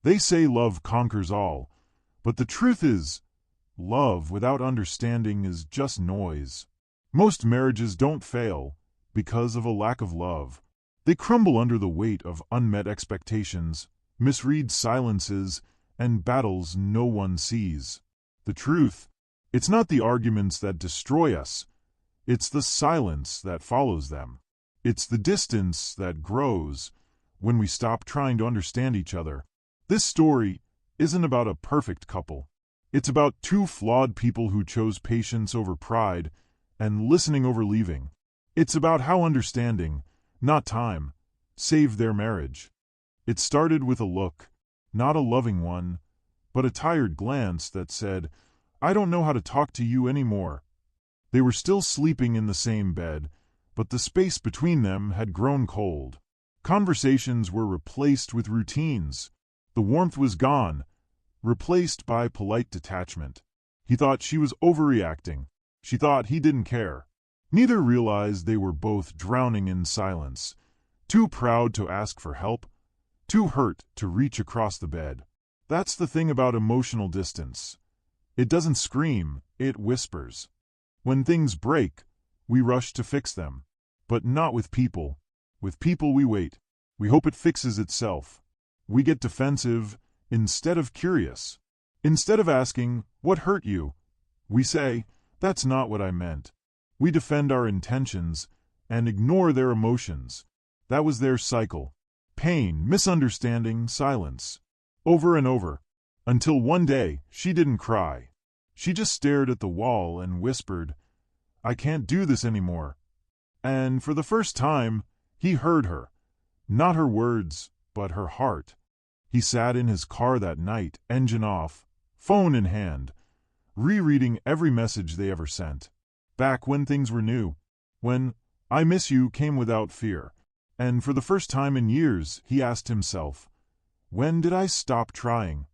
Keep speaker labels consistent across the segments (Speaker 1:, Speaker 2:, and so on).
Speaker 1: They say love conquers all, but the truth is, love without understanding is just noise. Most marriages don't fail because of a lack of love. They crumble under the weight of unmet expectations, misread silences, and battles no one sees. The truth, it's not the arguments that destroy us, it's the silence that follows them. It's the distance that grows when we stop trying to understand each other. This story isn't about a perfect couple. It's about two flawed people who chose patience over pride and listening over leaving. It's about how understanding, not time, saved their marriage. It started with a look, not a loving one, but a tired glance that said, "I don't know how to talk to you anymore." They were still sleeping in the same bed, but the space between them had grown cold. Conversations were replaced with routines. The warmth was gone, replaced by polite detachment. He thought she was overreacting. She thought he didn't care. Neither realized they were both drowning in silence, too proud to ask for help, too hurt to reach across the bed. That's the thing about emotional distance. It doesn't scream, it whispers. When things break, we rush to fix them. But not with people. With people we wait. We hope it fixes itself. We get defensive instead of curious. Instead of asking, "What hurt you?" we say, "That's not what I meant." We defend our intentions and ignore their emotions. That was their cycle. Pain, misunderstanding, silence. Over and over. Until one day, she didn't cry. She just stared at the wall and whispered, "I can't do this anymore." And for the first time, he heard her. Not her words, but her heart. He sat in his car that night, engine off, phone in hand, rereading every message they ever sent. Back when things were new. When "I miss you" came without fear. And for the first time in years, he asked himself, "When did I stop trying?"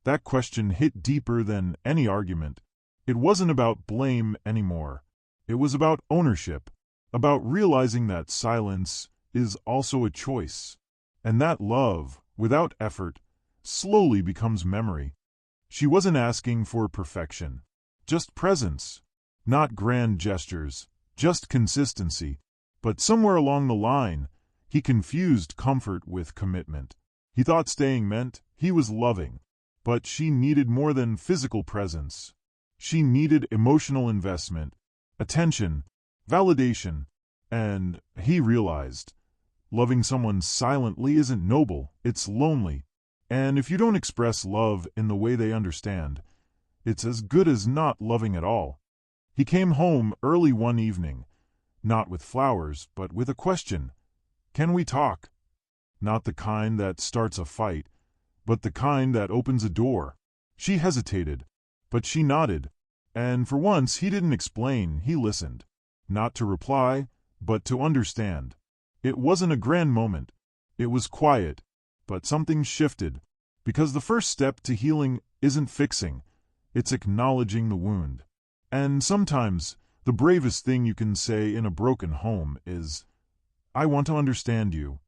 Speaker 1: That question hit deeper than any argument. It wasn't about blame anymore. It was about ownership, about realizing that silence is also a choice, and that love, without effort, slowly becomes memory. She wasn't asking for perfection, just presence, not grand gestures, just consistency. But somewhere along the line, he confused comfort with commitment. He thought staying meant he was loving. But she needed more than physical presence. She needed emotional investment, attention, validation, and he realized loving someone silently isn't noble, it's lonely. And if you don't express love in the way they understand, it's as good as not loving at all. He came home early one evening, not with flowers, but with a question. "Can we talk?" Not the kind that starts a fight, but the kind that opens a door. She hesitated, but she nodded. And for once he didn't explain, he listened. Not to reply, but to understand. It wasn't a grand moment. It was quiet, but something shifted. Because the first step to healing isn't fixing, it's acknowledging the wound. And sometimes, the bravest thing you can say in a broken home is, "I want to understand you."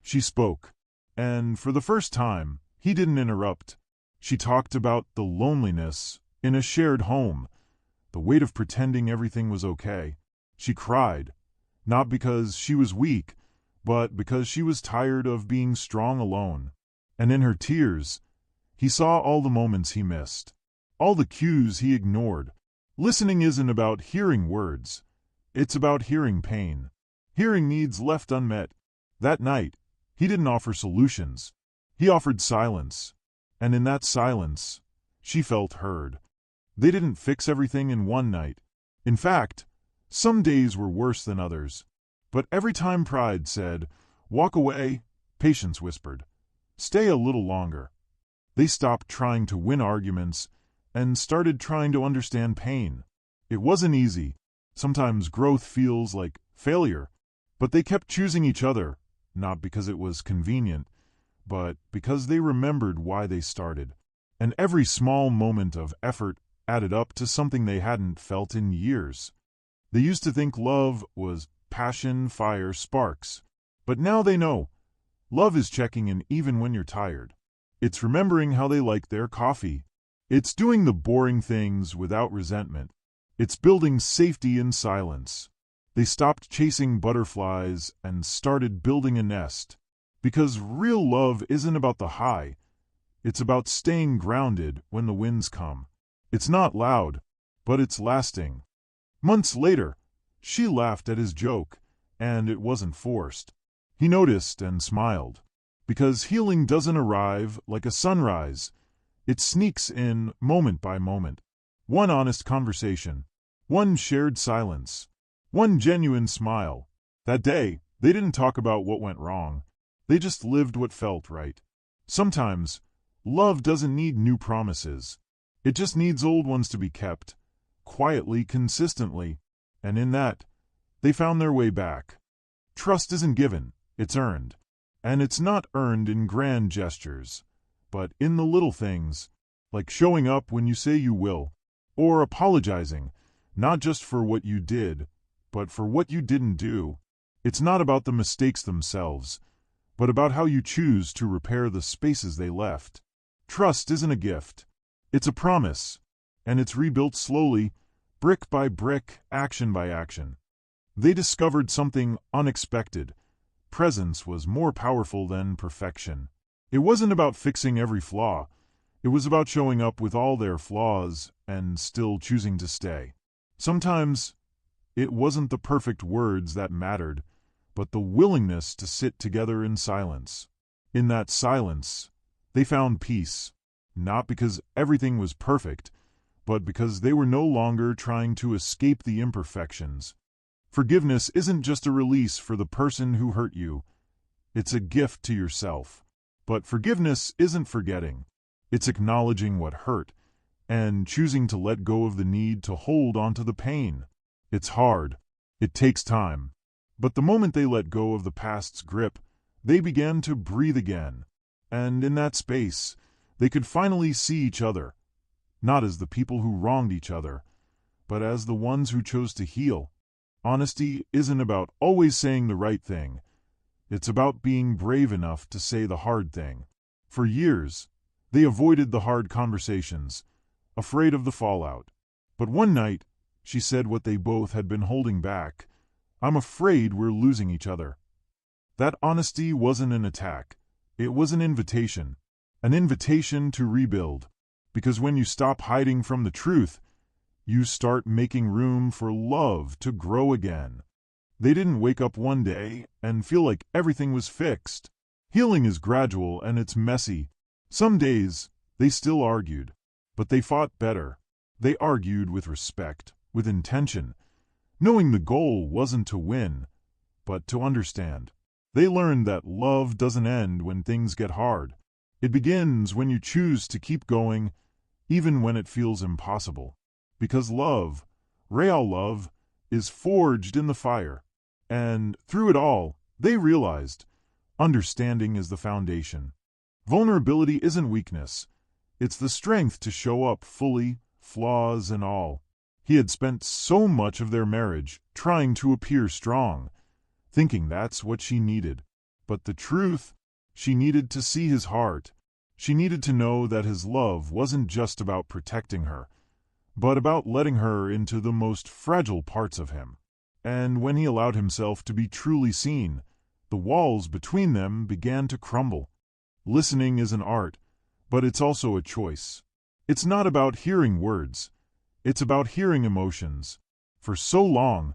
Speaker 1: She spoke. And for the first time, he didn't interrupt. She talked about the loneliness in a shared home, the weight of pretending everything was okay. She cried, not because she was weak, but because she was tired of being strong alone. And in her tears, he saw all the moments he missed, all the cues he ignored. Listening isn't about hearing words, it's about hearing pain, hearing needs left unmet. That night, he didn't offer solutions. He offered silence. And in that silence, she felt heard. They didn't fix everything in one night. In fact, some days were worse than others. But every time pride said, "Walk away," patience whispered, "Stay a little longer." They stopped trying to win arguments and started trying to understand pain. It wasn't easy. Sometimes growth feels like failure. But they kept choosing each other, not because it was convenient, but because they remembered why they started. And every small moment of effort added up to something they hadn't felt in years. They used to think love was passion, fire, sparks. But now they know. Love is checking in even when you're tired. It's remembering how they like their coffee. It's doing the boring things without resentment. It's building safety in silence. They stopped chasing butterflies and started building a nest. Because real love isn't about the high. It's about staying grounded when the winds come. It's not loud, but it's lasting. Months later, she laughed at his joke, and it wasn't forced. He noticed and smiled. Because healing doesn't arrive like a sunrise. It sneaks in moment by moment. One honest conversation. One shared silence. One genuine smile. That day, they didn't talk about what went wrong. They just lived what felt right. Sometimes, love doesn't need new promises. It just needs old ones to be kept. Quietly, consistently. And in that, they found their way back. Trust isn't given, it's earned. And it's not earned in grand gestures, but in the little things, like showing up when you say you will, or apologizing, not just for what you did, but for what you didn't do. It's not about the mistakes themselves, but about how you choose to repair the spaces they left. Trust isn't a gift. It's a promise, and it's rebuilt slowly, brick by brick, action by action. They discovered something unexpected. Presence was more powerful than perfection. It wasn't about fixing every flaw. It was about showing up with all their flaws and still choosing to stay. Sometimes, it wasn't the perfect words that mattered, but the willingness to sit together in silence. In that silence, they found peace, not because everything was perfect, but because they were no longer trying to escape the imperfections. Forgiveness isn't just a release for the person who hurt you. It's a gift to yourself. But forgiveness isn't forgetting. It's acknowledging what hurt and choosing to let go of the need to hold onto the pain. It's hard. It takes time. But the moment they let go of the past's grip, they began to breathe again. And in that space, they could finally see each other, not as the people who wronged each other, but as the ones who chose to heal. Honesty isn't about always saying the right thing. It's about being brave enough to say the hard thing. For years, they avoided the hard conversations, afraid of the fallout. But one night, she said what they both had been holding back. "I'm afraid we're losing each other." That honesty wasn't an attack. It was an invitation to rebuild. Because when you stop hiding from the truth, you start making room for love to grow again. They didn't wake up one day and feel like everything was fixed. Healing is gradual and it's messy. Some days, they still argued, but they fought better. They argued with respect, with intention, knowing the goal wasn't to win, but to understand. They learned that love doesn't end when things get hard. It begins when you choose to keep going, even when it feels impossible. Because love, real love, is forged in the fire. And through it all, they realized, understanding is the foundation. Vulnerability isn't weakness. It's the strength to show up fully, flaws and all. He had spent so much of their marriage trying to appear strong, thinking that's what she needed. But the truth, she needed to see his heart. She needed to know that his love wasn't just about protecting her, but about letting her into the most fragile parts of him. And when he allowed himself to be truly seen, the walls between them began to crumble. Listening is an art, but it's also a choice. It's not about hearing words. It's about hearing emotions. For so long,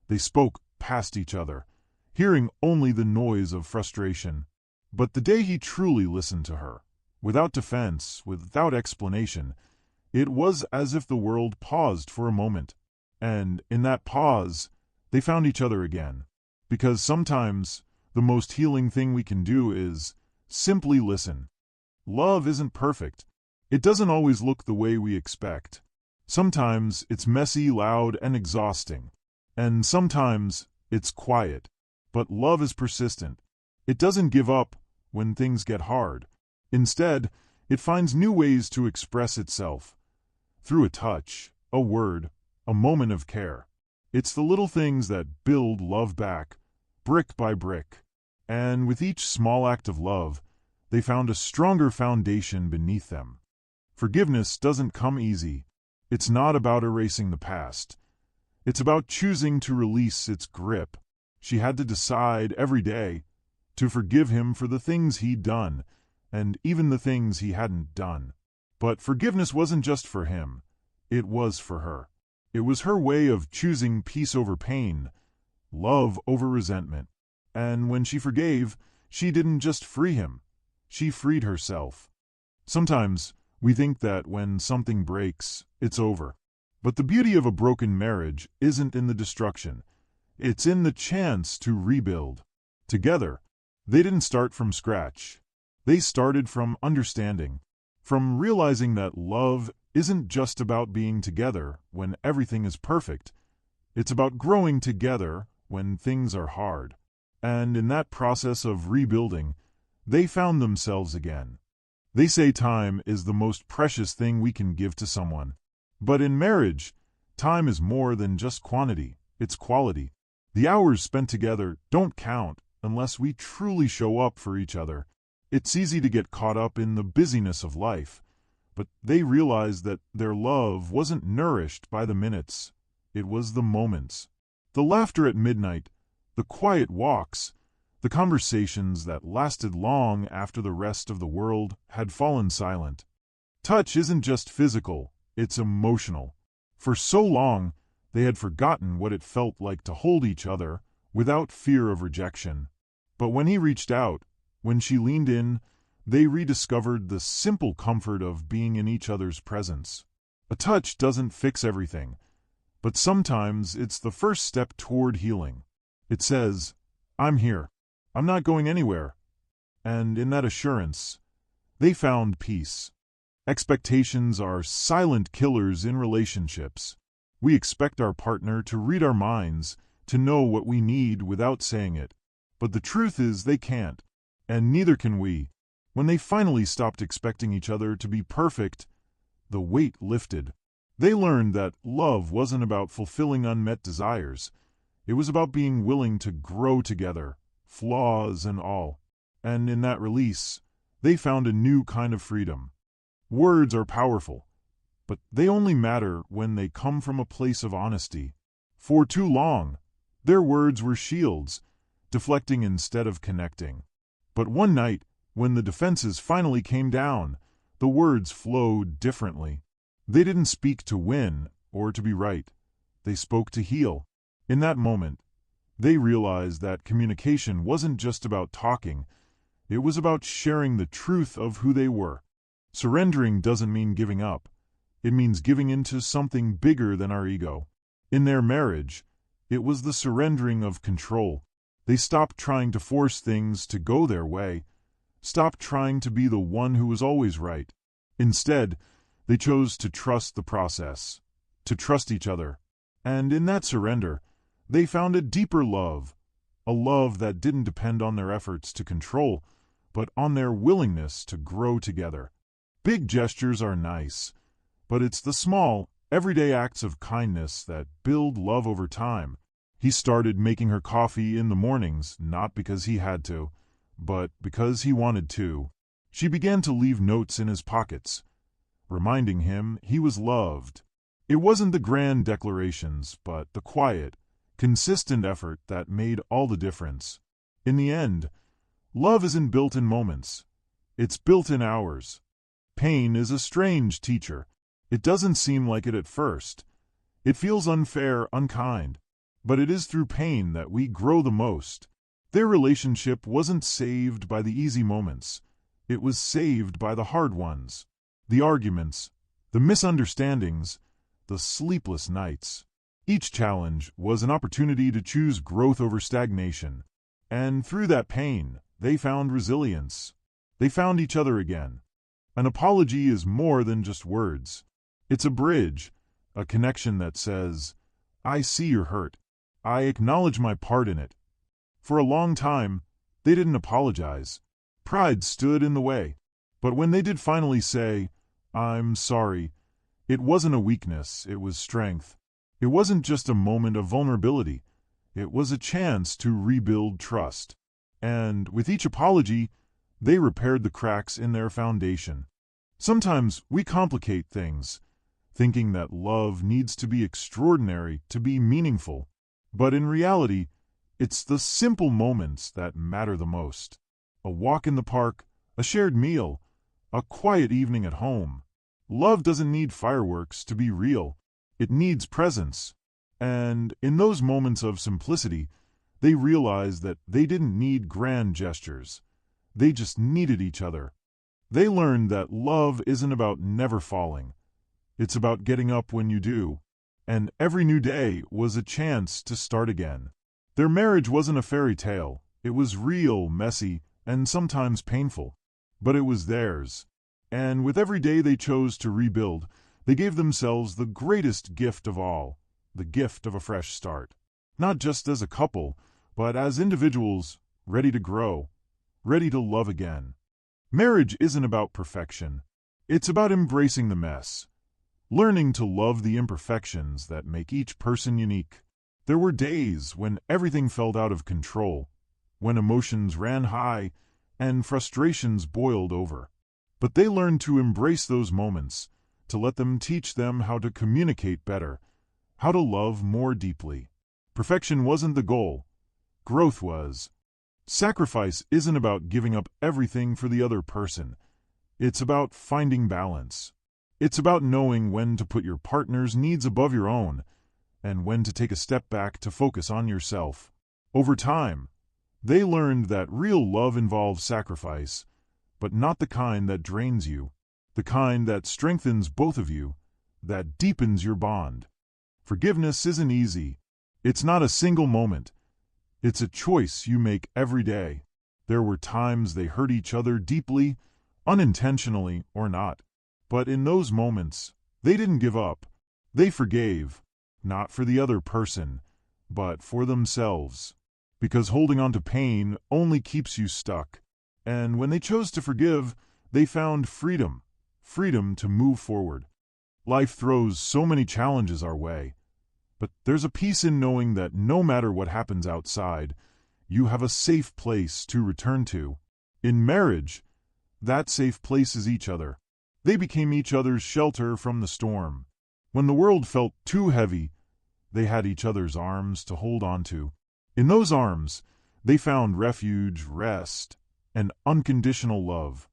Speaker 1: they spoke past each other, hearing only the noise of frustration. But the day he truly listened to her, without defense, without explanation, it was as if the world paused for a moment. And in that pause, they found each other again. Because sometimes, the most healing thing we can do is simply listen. Love isn't perfect. It doesn't always look the way we expect. Sometimes it's messy, loud, and exhausting. And sometimes it's quiet. But love is persistent. It doesn't give up when things get hard. Instead, it finds new ways to express itself. Through a touch, a word, a moment of care. It's the little things that build love back, brick by brick. And with each small act of love, they found a stronger foundation beneath them. Forgiveness doesn't come easy. It's not about erasing the past. It's about choosing to release its grip. She had to decide every day to forgive him for the things he'd done, and even the things he hadn't done. But forgiveness wasn't just for him. It was for her. It was her way of choosing peace over pain, love over resentment. And when she forgave, she didn't just free him. She freed herself. Sometimes we think that when something breaks, it's over. But the beauty of a broken marriage isn't in the destruction. It's in the chance to rebuild. Together, they didn't start from scratch. They started from understanding, from realizing that love isn't just about being together when everything is perfect. It's about growing together when things are hard. And in that process of rebuilding, they found themselves again. They say time is the most precious thing we can give to someone. But in marriage, time is more than just quantity, it's quality. The hours spent together don't count unless we truly show up for each other. It's easy to get caught up in the busyness of life, but they realized that their love wasn't nourished by the minutes. It was the moments. The laughter at midnight, the quiet walks, the conversations that lasted long after the rest of the world had fallen silent. Touch isn't just physical, it's emotional. For so long, they had forgotten what it felt like to hold each other without fear of rejection. But when he reached out, when she leaned in, they rediscovered the simple comfort of being in each other's presence. A touch doesn't fix everything, but sometimes it's the first step toward healing. It says, "I'm here. I'm not going anywhere." And in that assurance, they found peace. Expectations are silent killers in relationships. We expect our partner to read our minds, to know what we need without saying it. But the truth is they can't, and neither can we. When they finally stopped expecting each other to be perfect, the weight lifted. They learned that love wasn't about fulfilling unmet desires. It was about being willing to grow together, flaws and all. And in that release, they found a new kind of freedom. Words are powerful, but they only matter when they come from a place of honesty. For too long, their words were shields, deflecting instead of connecting. But one night, when the defenses finally came down, the words flowed differently. They didn't speak to win or to be right. They spoke to heal. In that moment, they realized that communication wasn't just about talking. It was about sharing the truth of who they were. Surrendering doesn't mean giving up. It means giving into something bigger than our ego. In their marriage, it was the surrendering of control. They stopped trying to force things to go their way, stopped trying to be the one who was always right. Instead, they chose to trust the process, to trust each other. And in that surrender, they found a deeper love, a love that didn't depend on their efforts to control, but on their willingness to grow together. Big gestures are nice, but it's the small, everyday acts of kindness that build love over time. He started making her coffee in the mornings, not because he had to, but because he wanted to. She began to leave notes in his pockets, reminding him he was loved. It wasn't the grand declarations, but the quiet, consistent effort that made all the difference. In the end, love isn't built in moments. It's built in hours. Pain is a strange teacher. It doesn't seem like it at first. It feels unfair, unkind. But it is through pain that we grow the most. Their relationship wasn't saved by the easy moments. It was saved by the hard ones. The arguments, the misunderstandings, the sleepless nights. Each challenge was an opportunity to choose growth over stagnation. And through that pain, they found resilience. They found each other again. An apology is more than just words. It's a bridge, a connection that says, "I see you're hurt. I acknowledge my part in it." For a long time, they didn't apologize. Pride stood in the way. But when they did finally say, "I'm sorry," it wasn't a weakness, it was strength. It wasn't just a moment of vulnerability. It was a chance to rebuild trust. And with each apology, They repaired the cracks in their foundation. Sometimes we complicate things, thinking that love needs to be extraordinary to be meaningful. But in reality, it's the simple moments that matter the most. A walk in the park, a shared meal, a quiet evening at home. Love doesn't need fireworks to be real. It needs presence. And in those moments of simplicity, they realized that they didn't need grand gestures. They just needed each other. They learned that love isn't about never falling. It's about getting up when you do. And every new day was a chance to start again. Their marriage wasn't a fairy tale. It was real, messy, and sometimes painful. But it was theirs. And with every day they chose to rebuild, they gave themselves the greatest gift of all, the gift of a fresh start. Not just as a couple, but as individuals, ready to grow, ready to love again. Marriage isn't about perfection. It's about embracing the mess, learning to love the imperfections that make each person unique. There were days when everything felt out of control, when emotions ran high and frustrations boiled over. But they learned to embrace those moments, to let them teach them how to communicate better, how to love more deeply. Perfection wasn't the goal. Growth was. Sacrifice isn't about giving up everything for the other person. It's about finding balance. It's about knowing when to put your partner's needs above your own, and when to take a step back to focus on yourself. Over time, they learned that real love involves sacrifice, but not the kind that drains you, the kind that strengthens both of you, that deepens your bond. Forgiveness isn't easy. It's not a single moment. It's a choice you make every day. There were times they hurt each other deeply, unintentionally or not. But in those moments, they didn't give up. They forgave, not for the other person, but for themselves. Because holding on to pain only keeps you stuck. And when they chose to forgive, they found freedom, freedom to move forward. Life throws so many challenges our way, but there's a peace in knowing that no matter what happens outside, you have a safe place to return to. In marriage, that safe place is each other. They became each other's shelter from the storm. When the world felt too heavy, they had each other's arms to hold on to. In those arms, they found refuge, rest, and unconditional love.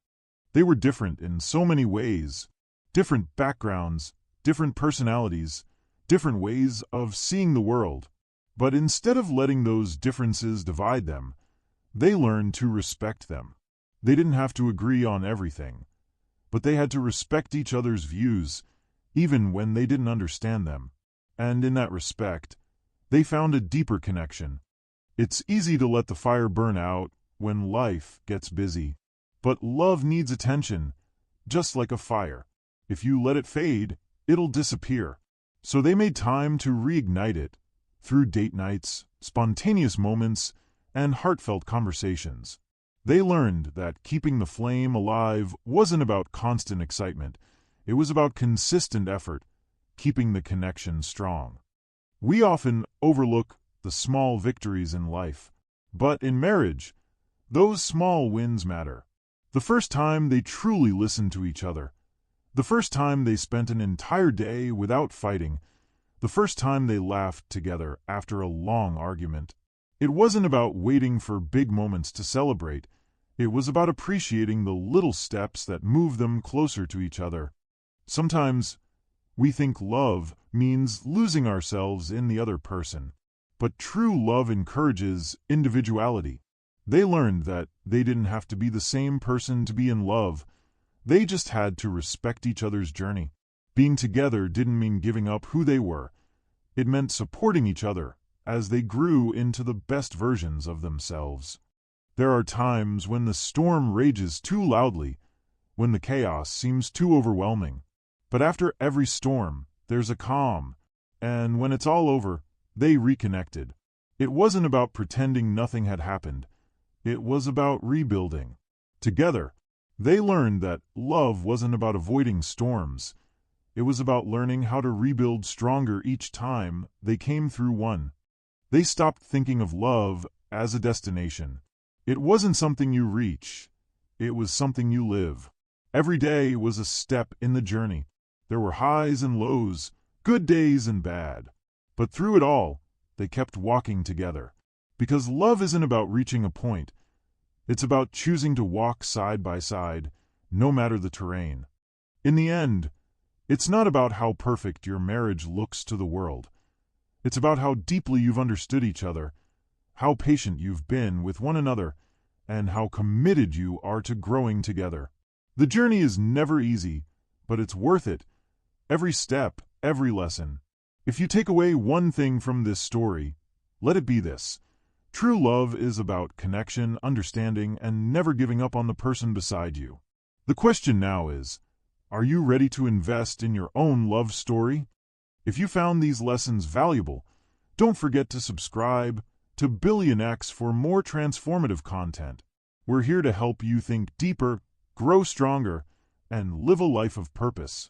Speaker 1: They were different in so many ways, different backgrounds, different personalities, different ways of seeing the world. But instead of letting those differences divide them, they learned to respect them. They didn't have to agree on everything, but they had to respect each other's views, even when they didn't understand them. And in that respect, they found a deeper connection. It's easy to let the fire burn out when life gets busy. But love needs attention, just like a fire. If you let it fade, it'll disappear. So they made time to reignite it, through date nights, spontaneous moments, and heartfelt conversations. They learned that keeping the flame alive wasn't about constant excitement. It was about consistent effort, keeping the connection strong. We often overlook the small victories in life, but in marriage, those small wins matter. The first time they truly listened to each other, the first time they spent an entire day without fighting, the first time they laughed together after a long argument. It wasn't about waiting for big moments to celebrate. It was about appreciating the little steps that move them closer to each other. Sometimes we think love means losing ourselves in the other person, but true love encourages individuality. They learned that they didn't have to be the same person to be in love. They just had to respect each other's journey. Being together didn't mean giving up who they were. It meant supporting each other as they grew into the best versions of themselves. There are times when the storm rages too loudly, when the chaos seems too overwhelming. But after every storm, there's a calm, and when it's all over, they reconnected. It wasn't about pretending nothing had happened. It was about rebuilding. Together, they learned that love wasn't about avoiding storms. It was about learning how to rebuild stronger each time they came through one. They stopped thinking of love as a destination. It wasn't something you reach. it was something you live. Every day was a step in the journey. There were highs and lows, good days and bad. But through it all, they kept walking together. Because love isn't about reaching a point. It's about choosing to walk side by side, no matter the terrain. In the end, it's not about how perfect your marriage looks to the world. It's about how deeply you've understood each other, how patient you've been with one another, and how committed you are to growing together. The journey is never easy, but it's worth it. Every step, every lesson. If you take away one thing from this story, let it be this. True love is about connection, understanding, and never giving up on the person beside you. The question now is, are you ready to invest in your own love story? If you found these lessons valuable, don't forget to subscribe to Billion X for more transformative content. We're here to help you think deeper, grow stronger, and live a life of purpose.